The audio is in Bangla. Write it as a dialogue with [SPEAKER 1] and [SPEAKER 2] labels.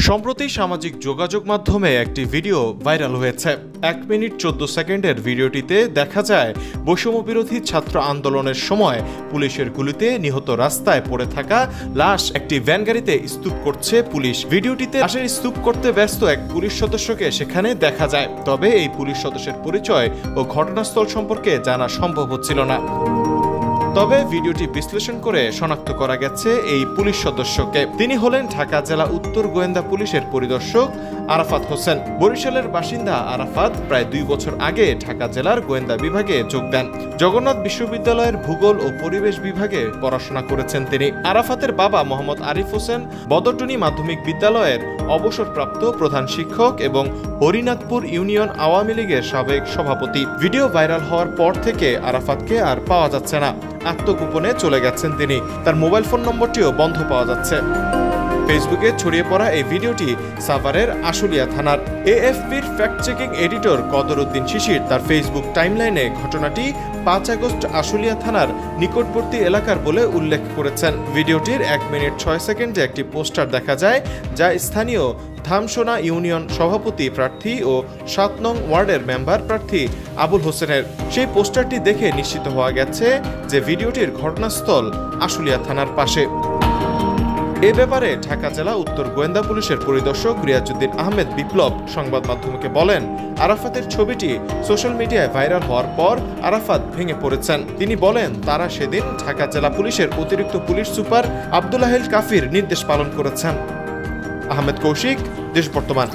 [SPEAKER 1] সম্প্রতি সামাজিক যোগাযোগ মাধ্যমে একটি ভিডিও ভাইরাল হয়েছে। 1 মিনিট 14 সেকেন্ডের ভিডিওটিতে দেখা যায় বৈষম্য বিরোধী ছাত্র আন্দোলনের সময় পুলিশের গুলিতে নিহত রাস্তায় পড়ে থাকা লাশ একটি ভ্যান গাড়িতে স্তূপ করছে পুলিশ। ভিডিওটিতে লাশের স্তূপ করতে ব্যস্ত এক পুলিশ সদস্যকে সেখানে দেখা যায়, তবে এই পুলিশ সদস্যের পরিচয় ও ঘটনাস্থল সম্পর্কে জানা সম্ভব হচ্ছিল না। তবে ভিডিওটি বিশ্লেষণ করে শনাক্ত করা গেছে এই পুলিশ সদস্যকে। তিনি হলেন ঢাকা জেলা উত্তর গোয়েন্দা পুলিশের পরিদর্শক আরাফাত হোসেন। বরিশালের বাসিন্দা আরাফাত প্রায় 2 বছর আগে ঢাকা জেলার গোয়েন্দা বিভাগে যোগ দেন। জগন্নাথ বিশ্ববিদ্যালয়ের ভূগোল ও পরিবেশ বিভাগে পড়াশোনা করেছেন তিনি। আরাফাতের বাবা মোহাম্মদ আরিফ হোসেন বদরটুনি মাধ্যমিক বিদ্যালয়ের অবসরপ্রাপ্ত প্রধান শিক্ষক এবং হরিনাথপুর ইউনিয়ন আওয়ামী লীগের সাবেক সভাপতি। ভিডিও ভাইরাল হওয়ার পর থেকে আরাফাতকে আর পাওয়া যাচ্ছে না। আত্মগোপনে চলে গেছেন তিনি। তার মোবাইল ফোন নম্বরটিও বন্ধ পাওয়া যাচ্ছে। ফেসবুকে ছড়িয়ে পড়া এই ভিডিওটি সাভারের আশুলিয়া থানার। এএফপির ফ্যাক্ট চেকিং এডিটর কদরউদ্দিন শিশির তার ফেসবুক টাইমলাইনে ঘটনাটি 5 আগস্ট আশুলিয়া থানার নিকটবর্তী এলাকার বলে উল্লেখ করেছেন। ভিডিওটির 1 মিনিট 6 সেকেন্ডে একটি পোস্টার দেখা যায়, যা স্থানীয় ধামসোনা ইউনিয়ন সভাপতি প্রার্থী ও 7 নং ওয়ার্ডের মেম্বার প্রার্থী আবুল হোসেনের। সেই পোস্টারটি দেখে নিশ্চিত হওয়া গেছে যে ভিডিওটির ঘটনাস্থল আশুলিয়া থানার পাশে। এ ব্যাপারে ঢাকা জেলা উত্তর গোয়েন্দা পুলিশের পরিদর্শক রিয়াজউদ্দিন আহমেদ বিপ্লব সংবাদ মাধ্যমকে বলেন, আরাফাতের ছবিটি সোশ্যাল মিডিয়ায় ভাইরাল হওয়ার পর আরাফাত ভেঙে পড়েছেন। তিনি বলেন, তারা সেদিন ঢাকা জেলা পুলিশের অতিরিক্ত পুলিশ সুপার আব্দুল আহিল কাফির নির্দেশ পালন করেছেন। আহমেদ কৌশিক, দেশ বর্তমান।